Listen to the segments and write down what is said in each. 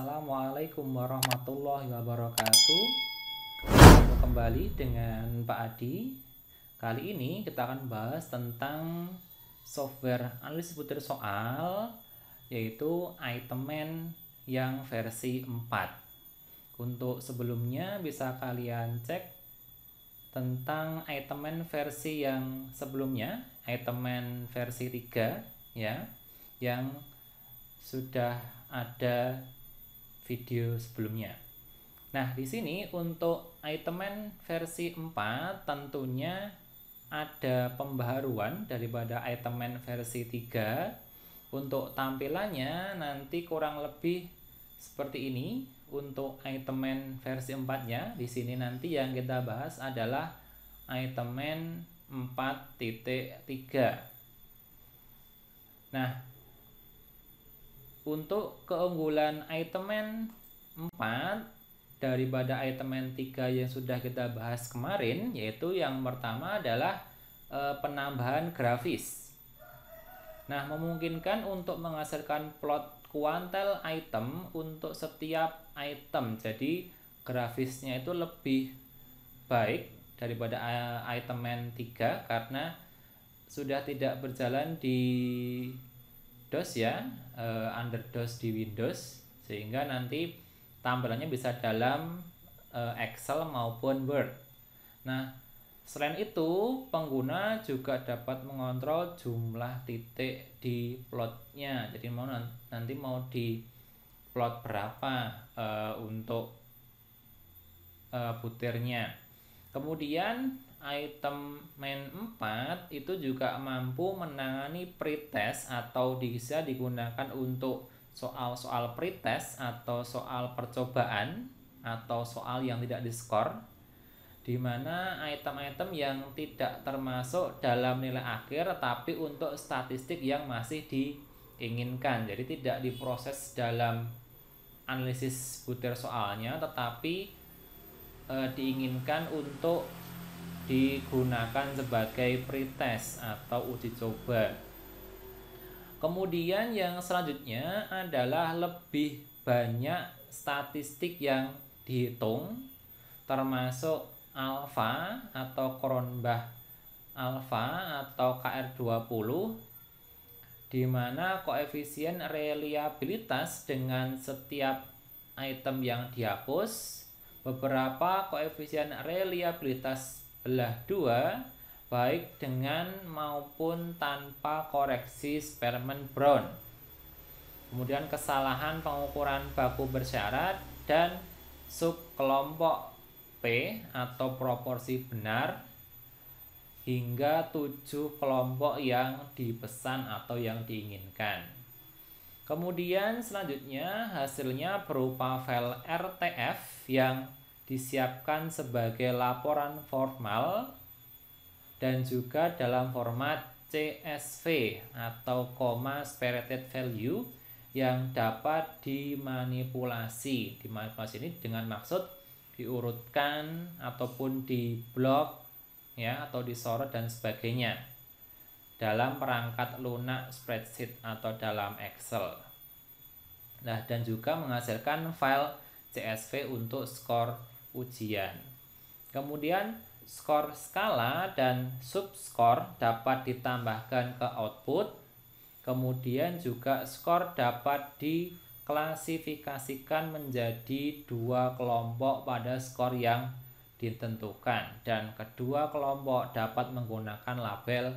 Assalamualaikum warahmatullahi wabarakatuh. Bertemu kembali dengan Pak Adi. Kali ini kita akan bahas tentang software analisis butir soal, yaitu itemman yang versi 4. Untuk sebelumnya bisa kalian cek tentang itemman versi yang sebelumnya, itemman versi 3 ya, yang sudah ada video sebelumnya. Nah, di sini untuk itemman versi 4 tentunya ada pembaharuan daripada itemman versi 3. Untuk tampilannya nanti kurang lebih seperti ini untuk itemman versi 4-nya. Di sini nanti yang kita bahas adalah itemman 4.3. Nah, untuk keunggulan itemman 4 daripada itemman 3 yang sudah kita bahas kemarin, yaitu yang pertama adalah penambahan grafis. Nah, memungkinkan untuk menghasilkan plot kuantel item untuk setiap item. Jadi grafisnya itu lebih baik daripada itemman 3 karena sudah tidak berjalan di DOS ya, under DOS di Windows, sehingga nanti tampilannya bisa dalam Excel maupun Word. Nah, selain itu pengguna juga dapat mengontrol jumlah titik di plotnya. Jadi nanti mau di plot berapa untuk butirnya. Kemudian itemman 4 itu juga mampu menangani pretest atau bisa digunakan untuk soal-soal pretest atau soal percobaan atau soal yang tidak diskor, di mana item-item yang tidak termasuk dalam nilai akhir tapi untuk statistik yang masih diinginkan. Jadi tidak diproses dalam analisis butir soalnya tetapi diinginkan untuk digunakan sebagai pretest atau uji coba. Kemudian yang selanjutnya adalah lebih banyak statistik yang dihitung, termasuk alfa atau Cronbach alfa atau KR20, di mana koefisien reliabilitas dengan setiap item yang dihapus, beberapa koefisien reliabilitas belah 2 baik dengan maupun tanpa koreksi Sperman-Brown. Kemudian kesalahan pengukuran baku bersyarat dan subkelompok P atau proporsi benar hingga 7 kelompok yang dipesan atau yang diinginkan. Kemudian selanjutnya hasilnya berupa file RTF yang disiapkan sebagai laporan formal dan juga dalam format CSV atau comma separated value yang dapat dimanipulasi. Dimanipulasi ini dengan maksud diurutkan ataupun diblok ya, atau disorot dan sebagainya dalam perangkat lunak spreadsheet atau dalam Excel. Nah, dan juga menghasilkan file CSV untuk skor ujian. Kemudian skor skala dan subskor dapat ditambahkan ke output. Kemudian juga skor dapat diklasifikasikan menjadi 2 kelompok pada skor yang ditentukan, dan kedua kelompok dapat menggunakan label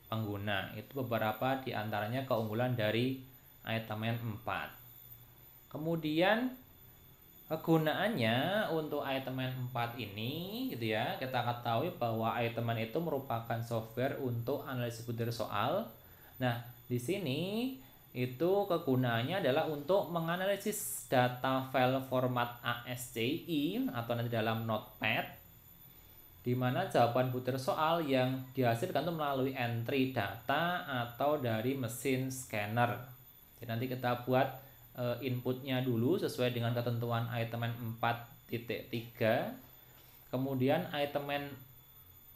pengguna. Itu beberapa diantaranya keunggulan dari itemman 4. Kemudian kegunaannya untuk itemman 4 ini gitu ya, kita ketahui bahwa itemman itu merupakan software untuk analisis butir soal. Nah, di sini itu kegunaannya adalah untuk menganalisis data file format ASCII atau nanti dalam Notepad, di mana jawaban butir soal yang dihasilkan itu melalui entry data atau dari mesin scanner. Jadi nanti kita buat inputnya dulu sesuai dengan ketentuan itemman 4.3. kemudian itemman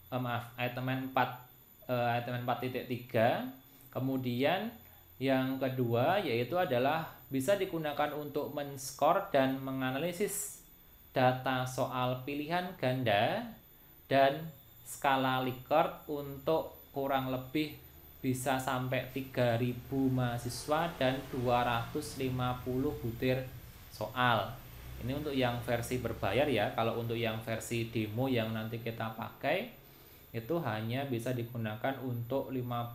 4.3. kemudian yang kedua yaitu adalah bisa digunakan untuk men-skor dan menganalisis data soal pilihan ganda dan skala Likert untuk kurang lebih bisa sampai 3.000 mahasiswa dan 250 butir soal. Ini untuk yang versi berbayar ya. Kalau untuk yang versi demo yang nanti kita pakai itu hanya bisa digunakan untuk 50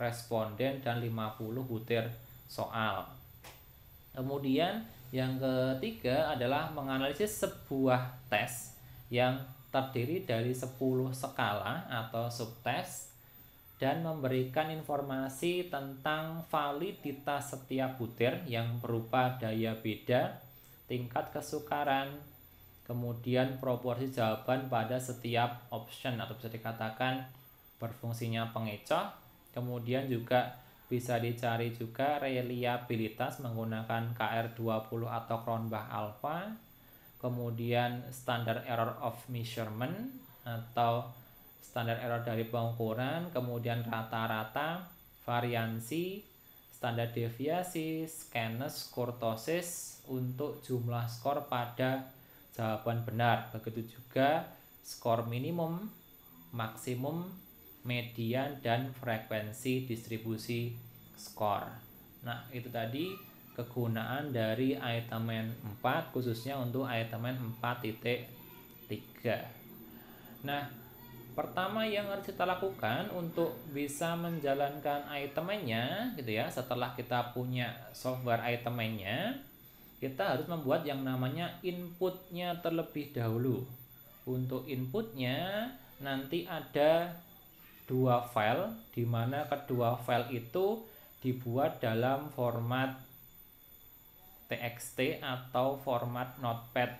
responden dan 50 butir soal. Kemudian yang ketiga adalah menganalisis sebuah tes yang terdiri dari 10 skala atau subtes dan memberikan informasi tentang validitas setiap butir yang berupa daya beda, tingkat kesukaran, kemudian proporsi jawaban pada setiap option atau bisa dikatakan berfungsinya pengecoh. Kemudian juga bisa dicari juga reliabilitas menggunakan KR20 atau Cronbach alpha. Kemudian standar error of measurement atau standar error dari pengukuran, kemudian rata-rata, variansi, standar deviasi, skenes, kurtosis untuk jumlah skor pada jawaban benar. Begitu juga skor minimum, maksimum, median, dan frekuensi distribusi skor. Nah, itu tadi kegunaan dari Itemen 4 khususnya untuk Itemen 4.3. Nah, pertama yang harus kita lakukan untuk bisa menjalankan Itemennya gitu ya, setelah kita punya software Itemennya, kita harus membuat yang namanya inputnya terlebih dahulu. Untuk inputnya nanti ada 2 file, di mana kedua file itu dibuat dalam format TXT atau format Notepad.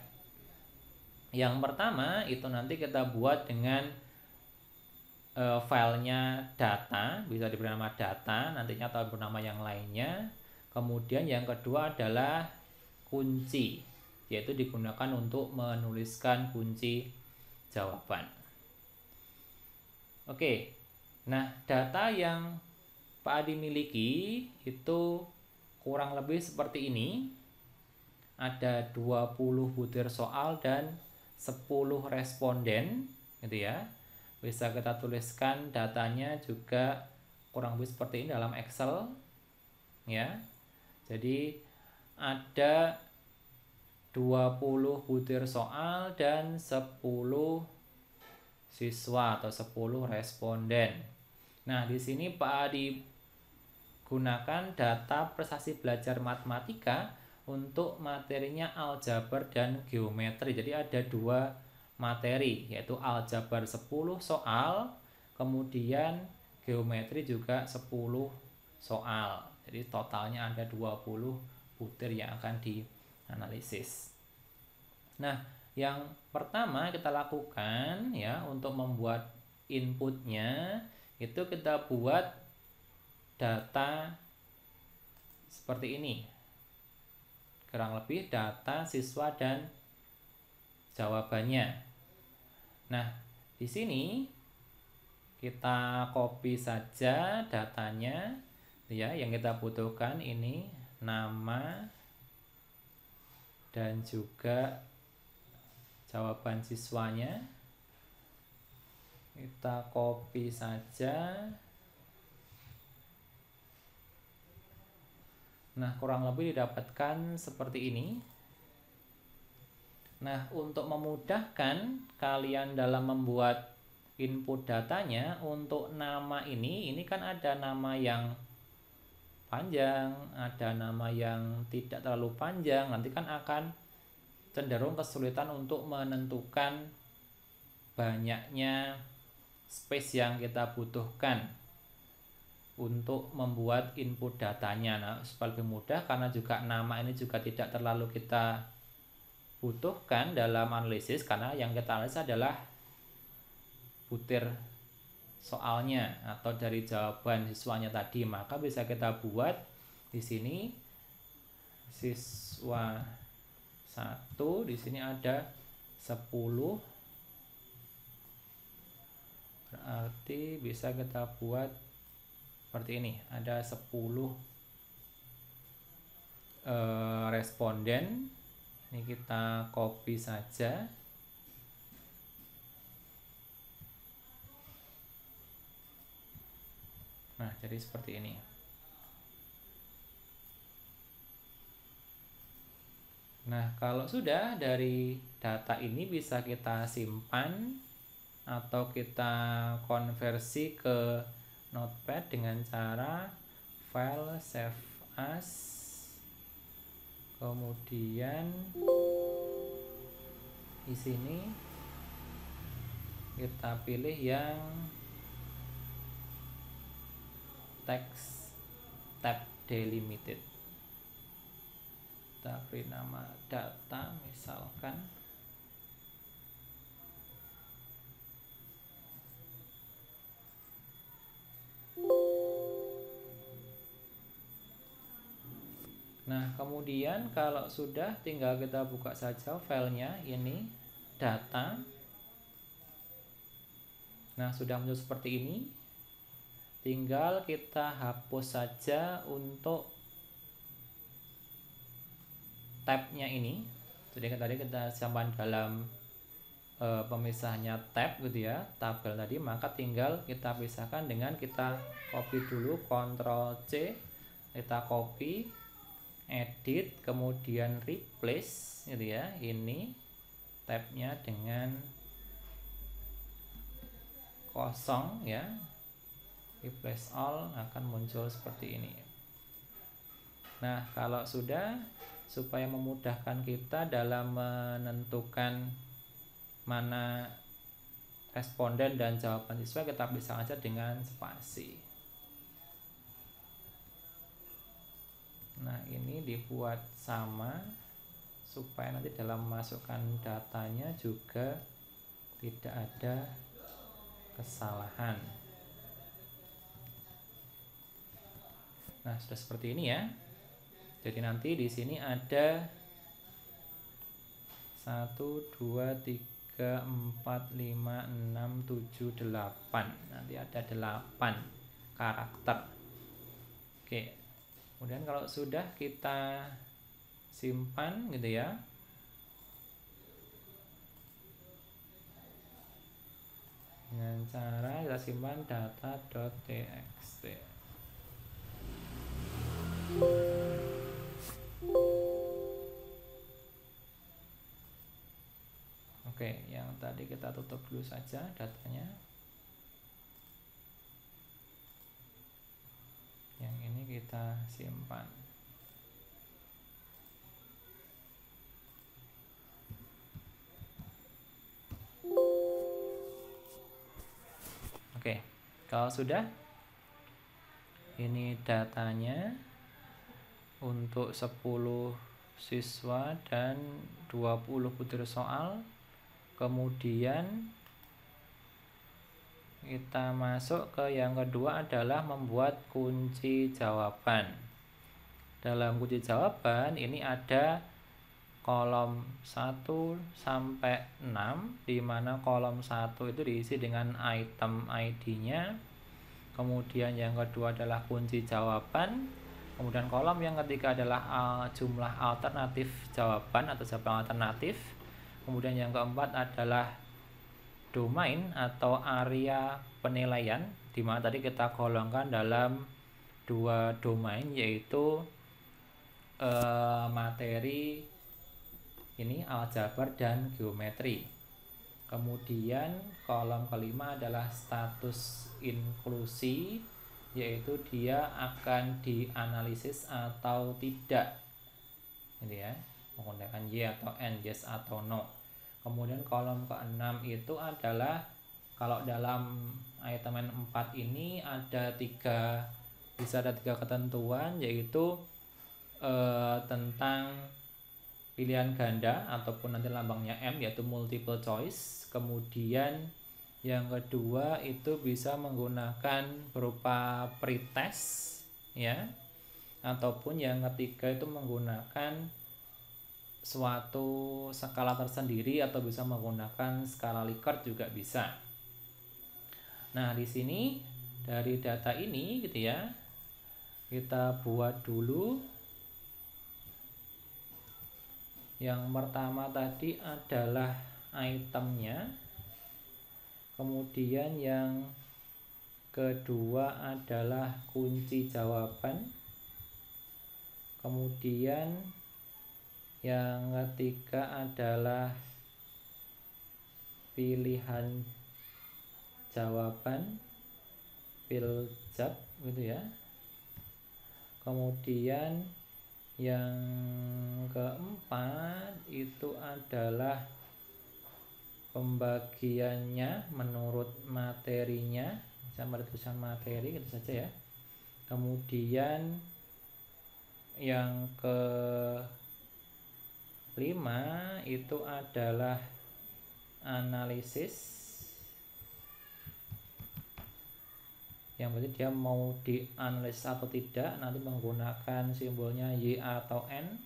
Yang pertama itu nanti kita buat dengan filenya data, bisa diberi nama data nantinya atau bernama yang lainnya. Kemudian yang kedua adalah kunci, yaitu digunakan untuk menuliskan kunci jawaban. Oke, nah data yang Pak Adi miliki itu kurang lebih seperti ini. Ada 20 butir soal dan 10 responden gitu ya. Bisa kita tuliskan datanya juga kurang lebih seperti ini dalam Excel ya. Jadi ada 20 butir soal dan 10 siswa atau 10 responden. Nah, di sini Pak Adi gunakan data prestasi belajar matematika untuk materinya aljabar dan geometri. Jadi ada 2 materi, yaitu aljabar 10 soal, kemudian geometri juga 10 soal. Jadi totalnya ada 20 butir yang akan dianalisis. Nah, yang pertama kita lakukan ya untuk membuat inputnya itu kita buat data seperti ini. Kurang lebih data siswa dan jawabannya. Nah, di sini kita copy saja datanya ya, yang kita butuhkan ini nama dan juga jawaban siswanya. Kita copy saja. Nah, kurang lebih didapatkan seperti ini. Nah, untuk memudahkan kalian dalam membuat input datanya, untuk nama ini kan ada nama yang panjang, ada nama yang tidak terlalu panjang. Nanti kan akan cenderung kesulitan untuk menentukan banyaknya space yang kita butuhkan untuk membuat input datanya. Nah, supaya lebih mudah, karena juga nama ini juga tidak terlalu kita butuhkan dalam analisis, karena yang kita analisis adalah butir soalnya atau dari jawaban siswanya tadi, maka bisa kita buat di sini siswa 1, di sini ada 10, berarti bisa kita buat seperti ini, ada 10 responden. Ini kita copy saja. Nah, jadi seperti ini. Nah, kalau sudah, dari data ini bisa kita simpan atau kita konversi ke Notepad dengan cara file save as, kemudian di sini kita pilih yang text tab delimited. Kita beri nama data misalkan. Nah, kemudian kalau sudah, tinggal kita buka saja filenya, ini data. Nah, sudah muncul seperti ini. Tinggal kita hapus saja untuk tabnya ini. Jadi tadi kita simpan dalam pemisahnya tab gitu ya, tabel tadi, maka tinggal kita pisahkan dengan kita copy dulu, Ctrl C, kita copy, edit, kemudian replace gitu ya, ini tabnya dengan kosong ya, replace all, akan muncul seperti ini. Nah, kalau sudah, supaya memudahkan kita dalam menentukan mana responden dan jawaban siswa, kita bisa aja dengan spasi. Nah, ini dibuat sama supaya nanti dalam memasukkan datanya juga tidak ada kesalahan. Nah, sudah seperti ini ya. Jadi nanti di sini ada 1, 2, 3, 4, 5, 6, 7, 8. Nanti ada 8 karakter. Oke. Kemudian kalau sudah, kita simpan gitu ya. Dengan cara kita simpan data.txt. Oke, yang tadi kita tutup dulu saja datanya. Yang ini kita simpan. Oke, kalau sudah, ini datanya untuk 10 siswa dan 20 butir soal. Kemudian kita masuk ke yang kedua, adalah membuat kunci jawaban. Dalam kunci jawaban ini ada kolom 1 sampai 6, di mana kolom 1 itu diisi dengan item ID-nya. Kemudian yang kedua adalah kunci jawaban. Kemudian kolom yang ketiga adalah jumlah alternatif jawaban atau jawaban alternatif. Kemudian yang keempat adalah domain atau area penilaian, di mana tadi kita golongkan dalam 2 domain, yaitu materi ini aljabar dan geometri. Kemudian kolom kelima adalah status inklusi, yaitu dia akan dianalisis atau tidak, ini ya, menggunakan Y atau N, yes atau no. Kemudian kolom ke-6 itu adalah, kalau dalam item 4 ini bisa ada 3 ketentuan, yaitu tentang pilihan ganda ataupun nanti lambangnya M, yaitu multiple choice. Kemudian yang kedua itu bisa menggunakan berupa pretest ya, ataupun yang ketiga itu menggunakan suatu skala tersendiri atau bisa menggunakan skala Likert juga bisa. Nah, di sini dari data ini gitu ya, kita buat dulu Yang pertama tadi adalah itemnya, kemudian yang kedua adalah kunci jawaban, kemudian yang ketiga adalah pilihan jawaban, piljab gitu ya. Kemudian yang keempat itu adalah pembagiannya menurut materinya, sama tulisan materi gitu saja ya. Kemudian yang kelima itu adalah analisis, yang berarti dia mau dianalisis atau tidak, nanti menggunakan simbolnya Y atau N.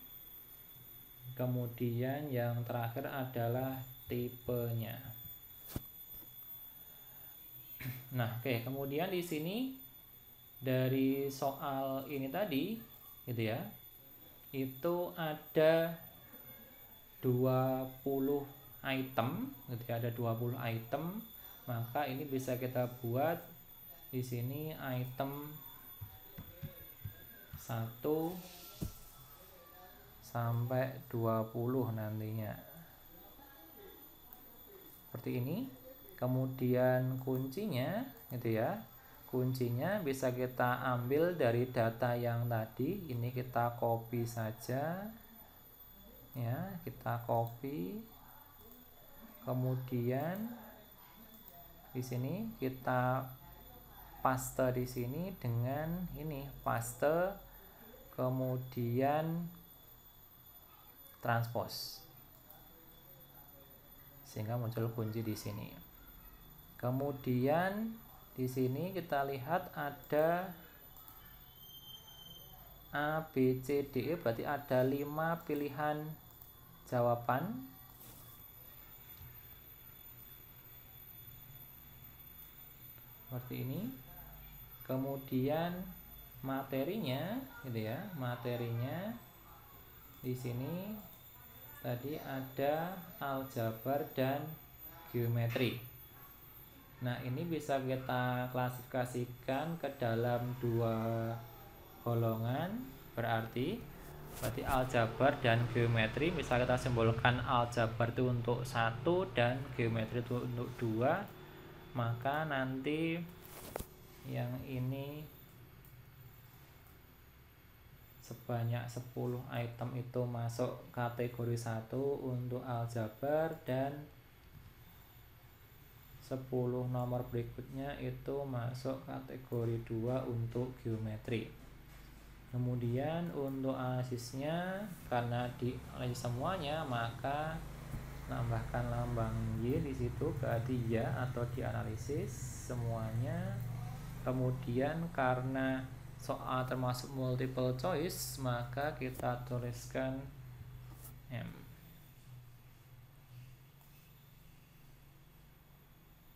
Kemudian yang terakhir adalah tipenya. Nah, oke, kemudian di sini dari soal ini tadi gitu ya, itu ada 20 item gitu ya, ada 20 item. Maka ini bisa kita buat di sini item 1 sampai 20 nantinya. Seperti ini. Kemudian kuncinya gitu ya. Kuncinya bisa kita ambil dari data yang tadi. Ini kita copy saja. Ya, kita copy. Kemudian di sini kita paste di sini dengan ini, paste kemudian transpose, sehingga muncul kunci di sini. Kemudian di sini kita lihat ada A, B, C, D, E, berarti ada 5 pilihan jawaban. Seperti ini. Kemudian materinya gitu ya, materinya di sini tadi ada aljabar dan geometri. Nah, ini bisa kita klasifikasikan ke dalam 2 golongan, berarti aljabar dan geometri bisa kita simbolkan aljabar itu untuk 1 dan geometri itu untuk 2. Maka nanti yang ini sebanyak 10 item itu masuk kategori 1 untuk aljabar, dan 10 nomor berikutnya itu masuk kategori 2 untuk geometri. Kemudian untuk analisisnya, karena dianalisis semuanya, maka tambahkan lambang Y di situ, berarti ya atau dianalisis semuanya. Kemudian karena soal termasuk multiple choice, maka kita tuliskan M.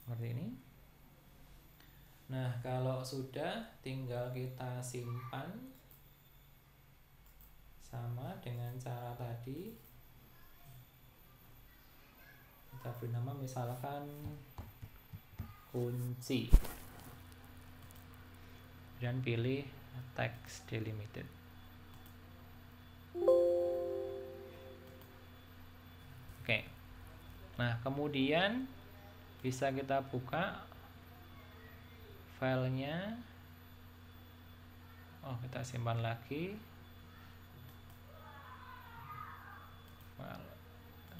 Seperti ini. Nah, kalau sudah tinggal kita simpan sama dengan cara tadi. Kita beri nama misalkan kunci, dan pilih text delimited. Oke. Nah, kemudian bisa kita buka filenya. Oh, kita simpan lagi. File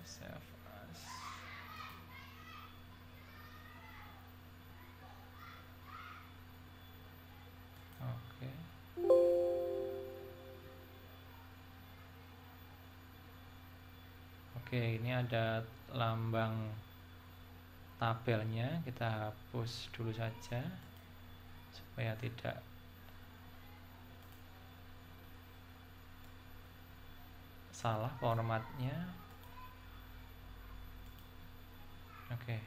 save as. Oke. Oke, ini ada lambang tabelnya, kita hapus dulu saja supaya tidak salah formatnya. Oke.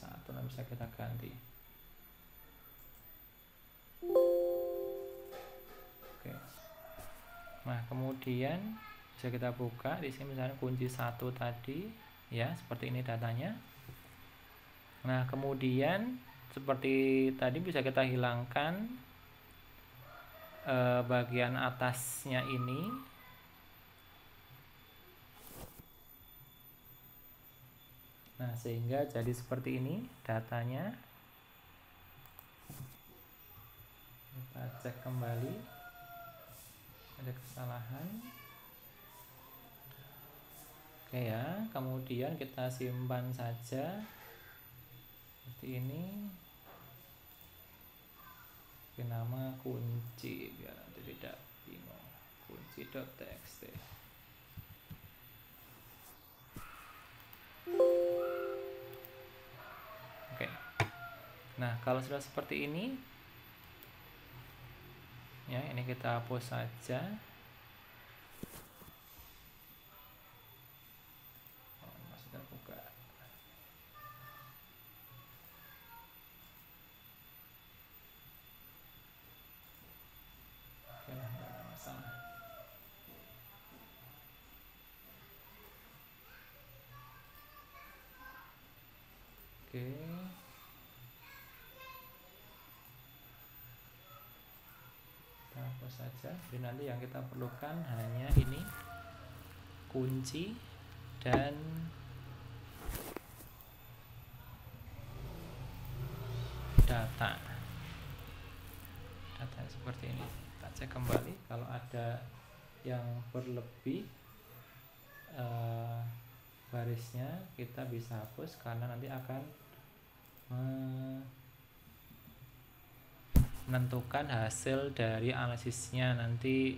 1 nah bisa kita ganti. Oke. Nah, kemudian bisa kita buka di sini misalnya kunci 1 tadi ya, seperti ini datanya. Nah, kemudian seperti tadi bisa kita hilangkan bagian atasnya ini. Nah, sehingga jadi seperti ini datanya. Kita cek kembali, ada kesalahan. Oke ya, kemudian kita simpan saja seperti ini. Oke, nama kunci biar nanti tidak bingung. Kunci.txt. Oke. Nah, kalau sudah seperti ini ya, ini kita hapus saja. Oh, masih terbuka. Oke lah, nggak ada masalah. Oke. Kita hapus saja. Jadi nanti yang kita perlukan hanya ini, kunci dan data seperti ini. Kita cek kembali kalau ada yang berlebih barisnya, kita bisa hapus karena nanti akan menentukan hasil dari analisisnya nanti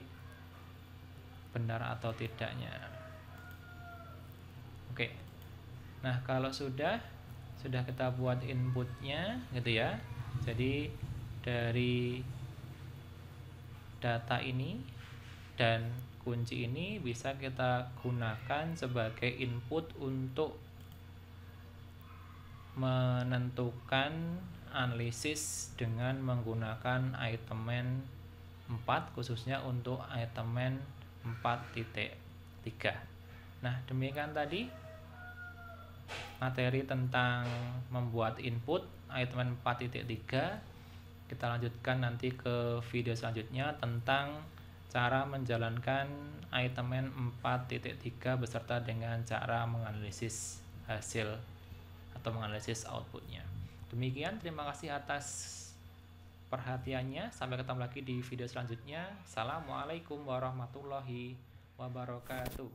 benar atau tidaknya. Oke. Nah, kalau sudah kita buat inputnya gitu ya. Jadi dari data ini dan kunci ini bisa kita gunakan sebagai input untuk menentukan analisis dengan menggunakan itemen 4, khususnya untuk itemen 4.3. Nah, demikian tadi materi tentang membuat input itemen 4.3. Kita lanjutkan nanti ke video selanjutnya tentang cara menjalankan itemen 4.3 beserta dengan cara menganalisis hasil atau menganalisis outputnya. Demikian, terima kasih atas perhatiannya. Sampai ketemu lagi di video selanjutnya. Assalamualaikum warahmatullahi wabarakatuh.